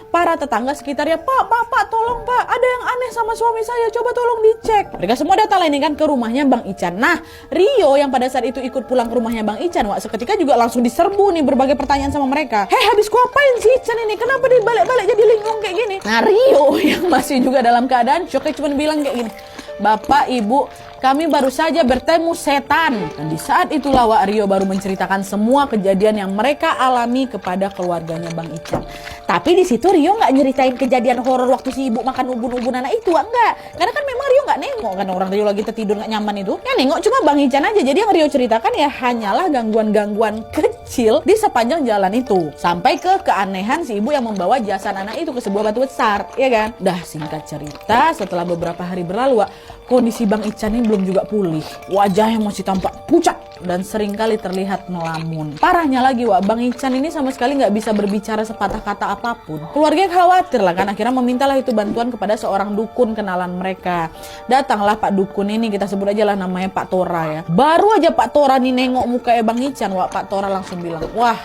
Para tetangga sekitarnya, Pak, tolong Pak, ada yang aneh sama suami saya, coba tolong dicek. Mereka semua datang ini kan ke rumahnya Bang Ican. Nah, Rio yang pada saat itu ikut pulang ke rumahnya Bang Ican, wah seketika juga langsung diserbu nih berbagai pertanyaan sama mereka. Habis ku apain si Ican ini? Kenapa dia balik-balik jadi linglung kayak gini? Nah, Rio yang masih juga dalam keadaan shock cuma bilang kayak gini, Bapak, Ibu, kami baru saja bertemu setan. Dan di saat itulah Wak Rio baru menceritakan semua kejadian yang mereka alami kepada keluarganya Bang Ican. Tapi di situ Rio nggak nyeritain kejadian horor waktu si ibu makan ubun-ubun anak itu, enggak. Karena kan memang Rio nggak nengok kan orang Rio lagi tertidur nggak nyaman itu. Yang nengok cuma Bang Ican aja. Jadi yang Rio ceritakan ya hanyalah gangguan-gangguan kecil di sepanjang jalan itu. Sampai ke keanehan si ibu yang membawa jasad anak itu ke sebuah batu besar, ya kan? Dah singkat cerita, setelah beberapa hari berlalu, Wak, kondisi Bang Ican ini belum juga pulih. Wajahnya masih tampak pucat dan seringkali terlihat melamun. Parahnya lagi, Wak, Bang Ican ini sama sekali nggak bisa berbicara sepatah kata apapun. Keluarga khawatir lah kan, akhirnya memintalah itu bantuan kepada seorang dukun kenalan mereka. Datanglah Pak Dukun ini, kita sebut aja lah namanya Pak Tora ya. Baru aja Pak Tora nih nengok mukanya Bang Ican, Wak, Pak Tora langsung bilang, wah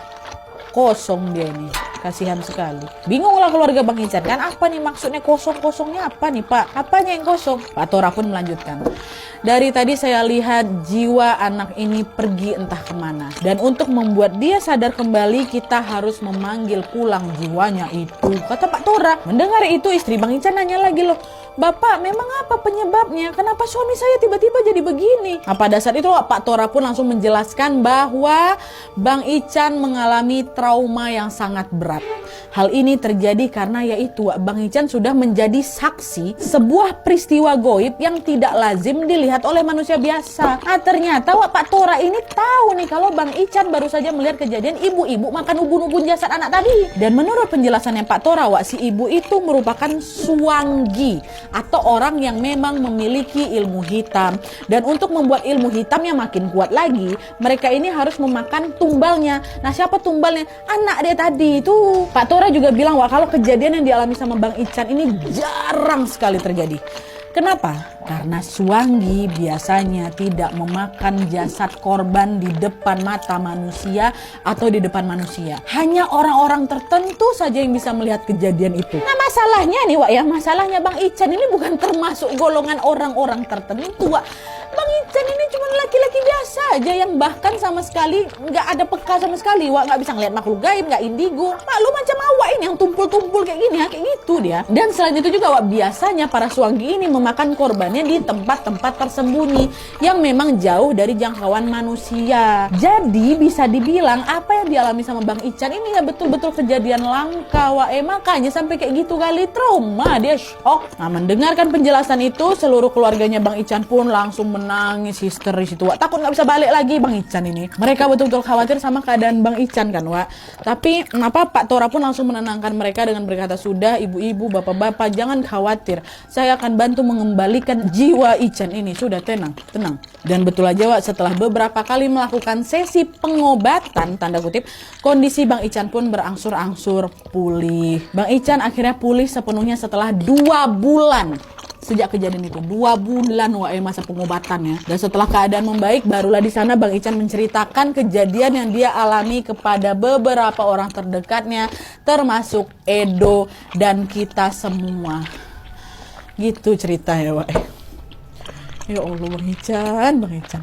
kosong dia ini. Kasihan sekali. Bingunglah keluarga Bang Ican kan, apa nih maksudnya kosong-kosongnya apa nih Pak? Apanya yang kosong? Pak Tora pun melanjutkan. Dari tadi saya lihat jiwa anak ini pergi entah kemana. Dan untuk membuat dia sadar kembali kita harus memanggil pulang jiwanya itu, kata Pak Tora. Mendengar itu istri Bang Ican nanya lagi loh, Bapak memang apa penyebabnya? Kenapa suami saya tiba-tiba jadi begini? Nah, pada saat itu Pak Tora pun langsung menjelaskan bahwa Bang Ican mengalami trauma yang sangat berat. Hal ini terjadi karena yaitu Bang Ican sudah menjadi saksi sebuah peristiwa goib yang tidak lazim dilihat oleh manusia biasa. Nah, ternyata Pak Tora ini tahu nih kalau Bang Ican baru saja melihat kejadian ibu-ibu makan ubun-ubun jasad anak tadi. Dan menurut penjelasannya Pak Tora, si ibu itu merupakan suanggi atau orang yang memang memiliki ilmu hitam. Dan untuk membuat ilmu hitamnya makin kuat lagi, mereka ini harus memakan tumbalnya. Nah, siapa tumbalnya? Anak dia tadi itu. Pak Tora juga bilang, wah kalau kejadian yang dialami sama Bang Ican ini jarang sekali terjadi. Kenapa? Karena Suanggi biasanya tidak memakan jasad korban di depan mata manusia atau di depan manusia. Hanya orang-orang tertentu saja yang bisa melihat kejadian itu. Nah, masalahnya nih, Wak ya, masalahnya Bang Ican ini bukan termasuk golongan orang-orang tertentu, Wak. Bang Ican ini cuma laki-laki biasa aja yang bahkan sama sekali nggak ada peka sama sekali, Wak, nggak bisa ngeliat makhluk gaib, nggak indigo. Pak, lu macam awak ini yang tumpul-tumpul kayak gini, kayak gitu dia. Dan selain itu juga, Wak, biasanya para Suanggi ini memakan korbannya di tempat-tempat tersembunyi yang memang jauh dari jangkauan manusia. Jadi bisa dibilang apa yang dialami sama Bang Ican ini ya betul-betul kejadian langka, Wak. Makanya sampai kayak gitu kali trauma, dia shock. Nah, mendengarkan penjelasan itu, seluruh keluarganya Bang Ican pun langsung menangis histeris itu, Wak. Takut nggak bisa balik lagi Bang Ican ini. Mereka betul-betul khawatir sama keadaan Bang Ican kan, Wak. Tapi Pak Tora pun langsung menenangkan mereka dengan berkata, sudah ibu-ibu, bapak-bapak, jangan khawatir. Saya akan bantu mengembalikan jiwa Ican ini. Sudah, tenang. Dan betul aja, Wak, setelah beberapa kali melakukan sesi pengobatan, tanda kutip, kondisi Bang Ican pun berangsur-angsur pulih. Bang Ican akhirnya pulih sepenuhnya setelah 2 bulan. Sejak kejadian itu 2 bulan, Wak, masa pengobatannya. Dan setelah keadaan membaik, barulah di sana Bang Ican menceritakan kejadian yang dia alami kepada beberapa orang terdekatnya, termasuk Edo dan kita semua. Gitu ceritanya, Wak. Ya Allah, Bang Ican.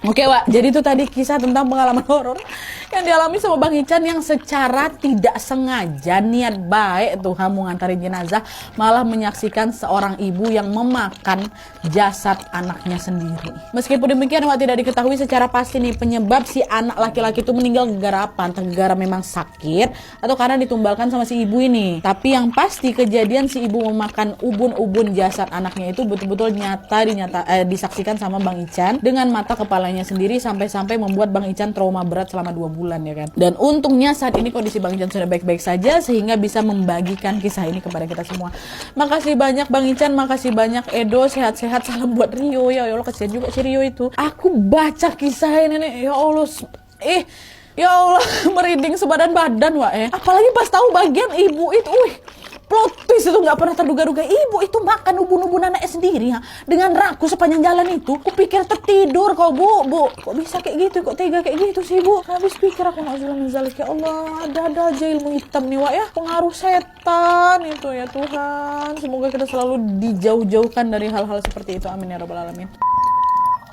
Oke, Wak, jadi itu tadi kisah tentang pengalaman horor yang dialami sama Bang Ican yang secara tidak sengaja niat baik tuh mau ngantarin jenazah malah menyaksikan seorang ibu yang memakan jasad anaknya sendiri. Meskipun demikian, Wak, tidak diketahui secara pasti nih penyebab si anak laki-laki itu meninggal gara apa, entah gara memang sakit atau karena ditumbalkan sama si ibu ini. Tapi yang pasti kejadian si ibu memakan ubun-ubun jasad anaknya itu betul-betul disaksikan sama Bang Ican dengan mata kepalanya sendiri sampai-sampai membuat Bang Ican trauma berat selama 2 bulan ya kan. Dan untungnya saat ini kondisi Bang Ican sudah baik-baik saja sehingga bisa membagikan kisah ini kepada kita semua. Makasih banyak Bang Ican, makasih banyak Edo, sehat-sehat, salam buat Rio. Ya Allah, kasihan juga si Rio itu. Aku baca kisah ini nih, ya Allah, ya Allah, merinding sebadan badan, Wak. Apalagi pas tahu bagian ibu itu, Plot twist itu nggak pernah terduga-duga. Ibu itu makan ubun-ubun anaknya sendiri ya, dengan ragu sepanjang jalan itu. Kupikir tertidur kau bu. Kok bisa kayak gitu? Kok tega kayak gitu sih bu? Habis pikir aku na'udzubillah ya Allah, ada aja ilmu hitam nih Wak ya. Pengaruh setan itu ya Tuhan. Semoga kita selalu dijauh-jauhkan dari hal-hal seperti itu. Amin ya rabbal alamin.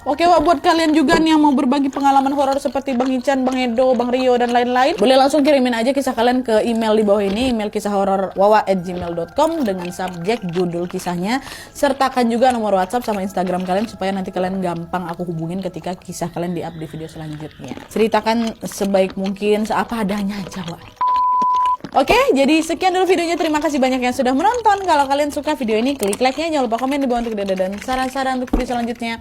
Oke Wak, buat kalian juga nih yang mau berbagi pengalaman horor seperti Bang Ican, Bang Edo, Bang Rio, dan lain-lain, boleh langsung kirimin aja kisah kalian ke email di bawah ini, email kisah horor wawa@gmail.com dengan subjek judul kisahnya, sertakan juga nomor WhatsApp sama Instagram kalian supaya nanti kalian gampang aku hubungin ketika kisah kalian di-up di video selanjutnya. Ceritakan sebaik mungkin, seapa adanya aja Wak. Oke, jadi sekian dulu videonya. Terima kasih banyak yang sudah menonton. Kalau kalian suka video ini, klik like-nya. Jangan lupa komen di bawah untuk ide dan saran-saran untuk video selanjutnya.